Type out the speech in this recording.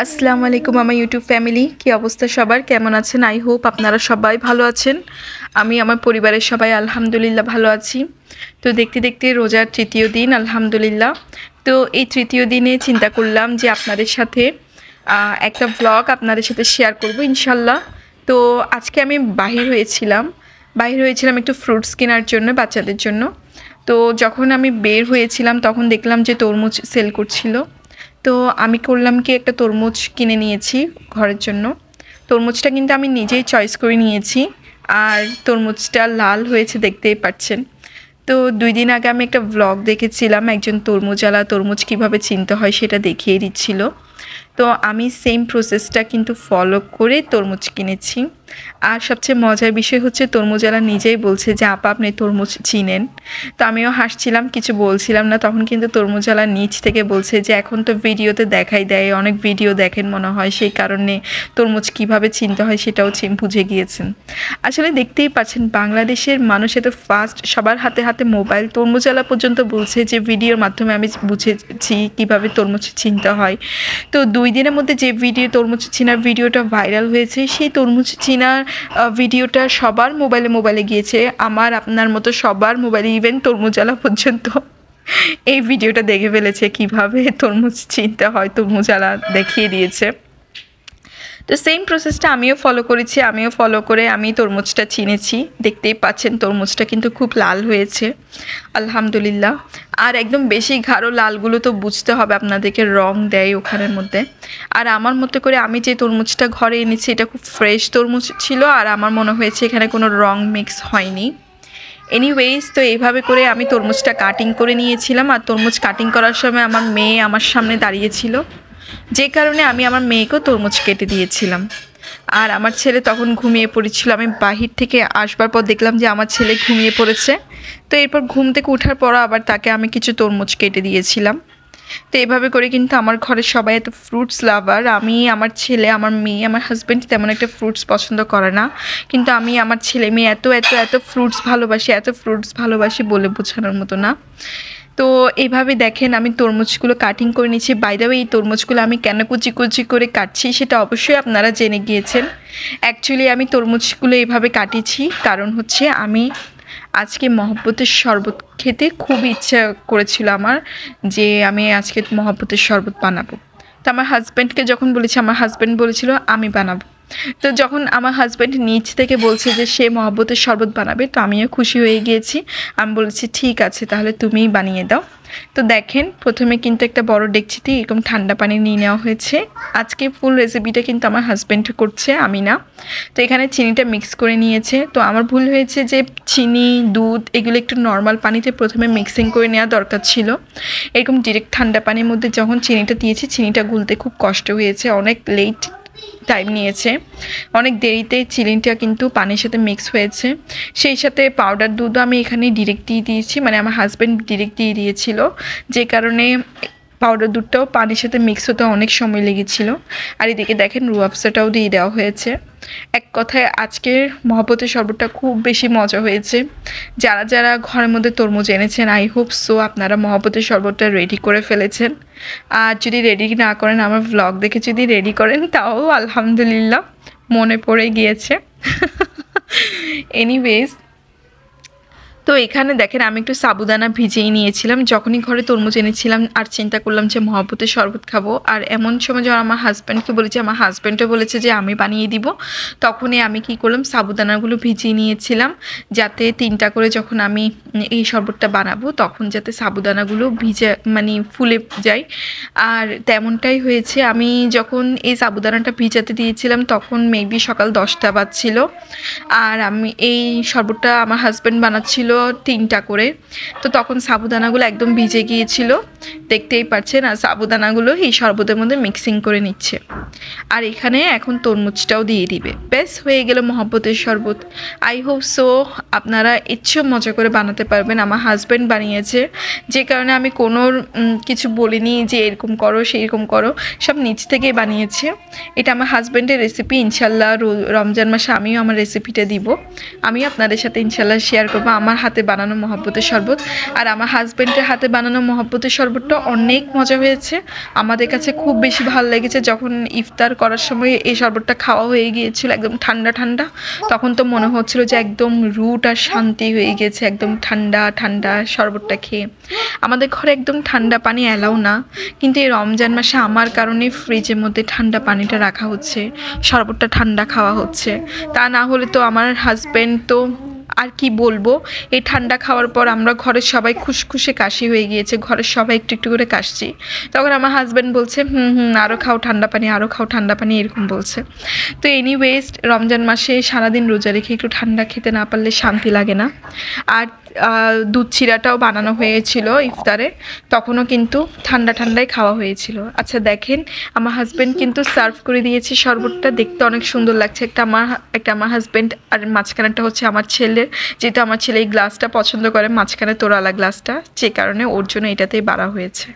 আসসালামু আলাইকুম আমার ইউটিউব ফ্যামিলি, কি অবস্থা সবার, কেমন আছেন? আই হোপ আপনারা সবাই ভালো আছেন। আমি আমার পরিবারের সবাই আলহামদুলিল্লাহ ভালো আছি। তো দেখতে দেখতে রোজার তৃতীয় দিন আলহামদুলিল্লাহ। তো এই তৃতীয় দিনে চিন্তা করলাম যে আপনাদের সাথে একটা ব্লগ আপনাদের সাথে শেয়ার করব ইনশাল্লাহ। তো আজকে আমি বাহির হয়েছিলাম একটু ফ্রুটস কেনার জন্য বাচ্চাদের জন্য। তো যখন আমি বের হয়েছিলাম তখন দেখলাম যে তরমুজ সেল করছিল। তো আমি করলাম কি, একটা তরমুজ কিনে নিয়েছি ঘরের জন্য। তরমুজটা কিন্তু আমি নিজেই চয়েস করে নিয়েছি, আর তরমুজটা লাল হয়েছে দেখতেই পাচ্ছেন। তো 2 দিন আগে আমি একটা ব্লগ দেখেছিলাম, একজন তরমুজওয়ালা তরমুজ কীভাবে চিনতে হয় সেটা দেখিয়ে দিচ্ছিল। তো আমি সেম প্রসেসটা কিন্তু ফলো করে তরমুজ কিনেছি। আর সবচেয়ে মজার বিষয় হচ্ছে তরমুজওয়ালা নিজেই বলছে যে আপা আপনি তরমুজ চিনেন। তো আমিও হাসছিলাম, কিছু বলছিলাম না। তখন কিন্তু তরমুজওয়ালা নিচ থেকে বলছে যে এখন তো ভিডিওতে দেখাই দেয়, অনেক ভিডিও দেখেন মনে হয়, সেই কারণে তরমুজ কিভাবে চিনতে হয় সেটাও বুঝে গিয়েছেন। আসলে দেখতেই পাচ্ছেন বাংলাদেশের মানুষ এত ফাস্ট, সবার হাতে হাতে মোবাইল। তরমুজওয়ালা পর্যন্ত বলছে যে ভিডিওর মাধ্যমে আমি বুঝেছি কিভাবে তরমুজ চিনতে হয়। তো 2 দিনের মধ্যে যে তরমুজ চিনার ভিডিওটা ভাইরাল হয়েছে, সেই তরমুজ চিনার ভিডিওটা সবার মোবাইলে গিয়েছে, আমার আপনার মতো সবার মোবাইলে, ইভেন তরমুজওয়ালা পর্যন্ত এই ভিডিওটা দেখে ফেলেছে কিভাবে তরমুজ চিনতে হয়, তরমুজওয়ালা দেখিয়ে দিয়েছে। তো সেম প্রসেসটা আমিও ফলো করে আমি তরমুজটা চিনেছি। দেখতেই পাচ্ছেন তরমুজটা কিন্তু খুব লাল হয়েছে আলহামদুলিল্লাহ। আর একদম বেশি গাঢ় লালগুলো তো বুঝতে হবে আপনাদেরকে, রং দেয় ওখানের মধ্যে। আর আমার মতো করে আমি যে তরমুজটা ঘরে এনেছি এটা খুব ফ্রেশ তরমুজ ছিল, আর আমার মনে হয়েছে এখানে কোনো রং মিক্স হয়নি। এনিওয়েজ, তো এইভাবে করে আমি তরমুজটা কাটিং করে নিয়েছিলাম। আর তরমুজ কাটিং করার সময় আমার মেয়ে আমার সামনে দাঁড়িয়েছিল, যে কারণে আমি আমার মেয়েকেও তরমুজ কেটে দিয়েছিলাম। আর আমার ছেলে তখন ঘুমিয়ে পড়েছিল। আমি বাহির থেকে আসবার পর দেখলাম যে আমার ছেলে ঘুমিয়ে পড়েছে। তো এরপর ঘুম থেকে ওঠার পর আবার তাকে আমি কিছু তরমুজ কেটে দিয়েছিলাম। তো এভাবে করে কিন্তু আমার ঘরের সবাই এত ফ্রুটস লাভার। আমি, আমার ছেলে, আমার মেয়ে, আমার হাজব্যান্ড তেমন একটা ফ্রুটস পছন্দ করে না, কিন্তু আমি আমার ছেলে মেয়ে এত এত এত ফ্রুটস ভালোবাসি বলে বোঝানোর মতো না। তো এইভাবে দেখেন আমি তরমুজগুলো কাটিং করে নিচ্ছি। বাই দ্য ওয়ে, এই তরমুজগুলো আমি কেন কুচি কুচি করে কাটছি সেটা অবশ্যই আপনারা জেনে গিয়েছেন। অ্যাকচুয়ালি আমি তরমুজগুলো এইভাবে কাটিছি কারণ হচ্ছে আমি আজকে মহব্বতের শরবত খেতে খুব ইচ্ছা করেছিল আমার, যে আমি আজকে মহব্বতের শরবত বানাবো। তো আমার হাজব্যান্ডকে যখন বলেছি, আমার হাজব্যান্ড বলেছিল আমি বানাবো। তো যখন আমার হাজব্যান্ড নিচ থেকে বলছে যে সে মহব্বতের শরবত বানাবে, তো আমিও খুশি হয়ে গিয়েছি। আমি বলেছি ঠিক আছে তাহলে তুমিই বানিয়ে দাও। তো দেখেন প্রথমে কিন্তু একটা বড় ডেকচিতে এরকম ঠান্ডা পানি নিয়ে নেওয়া হয়েছে। আজকে ফুল রেসিপিটা কিন্তু আমার হাজব্যান্ড করছে, আমি না। তো এখানে চিনিটা মিক্স করে নিয়েছে। তো আমার ভুল হয়েছে যে চিনি, দুধ এগুলো একটু নর্মাল পানিতে প্রথমে মিক্সিং করে নেওয়া দরকার ছিল। এরকম ডিরেক্ট ঠান্ডা পানির মধ্যে যখন চিনিটা দিয়েছি, চিনিটা গুলতে খুব কষ্ট হয়েছে, অনেক লেট টাইম নিয়েছে, অনেক দেরিতে চিনিটা কিন্তু পানির সাথে মিক্স হয়েছে। সেই সাথে পাউডার দুধও আমি এখানে ডিরেক্ট দিয়ে দিয়েছি, মানে আমার হাজব্যান্ড ডিরেক্ট দিয়ে দিয়েছিল, যে কারণে পাউডার দুধটাও পানির সাথে মিক্স হতে অনেক সময় লেগেছিল। আর এদিকে দেখেন রুহ আফজাটাও দিয়ে দেওয়া হয়েছে। এক কথায় আজকের মহব্বতের শরবতটা খুব বেশি মজা হয়েছে। যারা যারা ঘরের মধ্যে তরমুজ এনেছেন, আই হোপ সো আপনারা মহব্বতের শরবতটা রেডি করে ফেলেছেন। আর যদি রেডি না করেন, আমার ভ্লগ দেখে যদি রেডি করেন তাও আলহামদুলিল্লাহ, মনে পড়ে গিয়েছে। এনিওয়েজ, তো এখানে দেখেন আমি একটু সাবুদানা ভিজিয়ে নিয়েছিলাম যখনই ঘরে তরমুজ এনেছিলাম, আর চিন্তা করলাম যে মহব্বতের শরবত খাবো। আর এমন সময় যখন আমার হাজব্যান্ডকে বলেছি, আমার হাজব্যান্ডও বলেছে যে আমি বানিয়ে দিব, তখনই আমি কি করলাম, সাবুদানাগুলো ভিজিয়ে নিয়েছিলাম, যাতে 3টা করে যখন আমি এই শরবতটা বানাবো তখন যাতে সাবুদানাগুলো মানে ফুলে যায়। আর তেমনটাই হয়েছে। আমি যখন এই সাবুদানাটা ভিজাতে দিয়েছিলাম তখন মেবি সকাল 10টা বাজছিল। আর আমি এই শরবতটা আমার হাজব্যান্ড বানাচ্ছিল 3টা করে। তো তখন সাবুদানাগুলো একদম ভিজে গিয়েছিল, দেখতেই পাচ্ছেন। আর সাবুদানাগুলো এই শরবতের মধ্যে মিক্সিং করে নিচ্ছে। আর এখানে এখন তরমুজটাও দিয়ে দিবে, ব্যাস হয়ে গেল মহব্বতের শরবত। আই হোপ সো আপনারা ইচ্ছে মজা করে বানাতে পারবেন। আমার হাজব্যান্ড বানিয়েছে, যে কারণে আমি কোনো কিছু বলিনি যে এরকম করো সেরকম করো, সব নিজ থেকেই বানিয়েছে। এটা আমার হাজব্যান্ডের রেসিপি। ইনশাল্লাহ রমজান মাসে আমিও আমার রেসিপিটা দিব, আমি আপনাদের সাথে ইনশাল্লাহ শেয়ার করবো। আমার হাতে বানানো মহব্বতের শরবত। আর আমার হাজব্যান্ডের হাতে বানানো মহব্বতের শরবতটা অনেক মজা হয়েছে, আমাদের কাছে খুব বেশি ভালো লেগেছে। যখন ইফতার করার সময় এই শরবতটা খাওয়া হয়ে গিয়েছিল একদম ঠান্ডা ঠান্ডা, তখন তো মনে হচ্ছিল যে একদম রুট আর শান্তি হয়ে গেছে একদম ঠান্ডা ঠান্ডা শরবতটা খেয়ে। আমাদের ঘরে একদম ঠান্ডা পানি অ্যালাউ না, কিন্তু এই রমজান মাসে আমার কারণে ফ্রিজের মধ্যে ঠান্ডা পানিটা রাখা হচ্ছে, শরবতটা ঠান্ডা খাওয়া হচ্ছে। তা না হলে তো আমার হাজব্যান্ড তো আর কি বলবো, এই ঠান্ডা খাওয়ার পর আমরা ঘরের সবাই খুশখুশে কাশি হয়ে গিয়েছে, ঘরের সবাই একটু একটু করে কাশছি। তখন আমার হাজব্যান্ড বলছে আরও খাও ঠান্ডা পানি, আরও খাও ঠান্ডা পানি, এরকম বলছে। তো এনিওয়েজ রমজান মাসে সারাদিন রোজা রেখে একটু ঠান্ডা খেতে না পারলে শান্তি লাগে না। আর দুধ চিরাটাও বানানো হয়েছিল ইফতারে, তখনও কিন্তু ঠান্ডা ঠান্ডাই খাওয়া হয়েছিল। আচ্ছা দেখেন, আমার হাজব্যান্ড কিন্তু সার্ভ করে দিয়েছে শরবতটা, দেখতে অনেক সুন্দর লাগছে। একটা আমার হাজব্যান্ড, আর মাঝখানেরটা হচ্ছে আমার ছেলের, যেটা আমার ছেলে এই গ্লাসটা পছন্দ করে, মাঝখানে তোড়ালা গ্লাসটা, যে কারণে ওর জন্য এটাতেই বাড়া হয়েছে।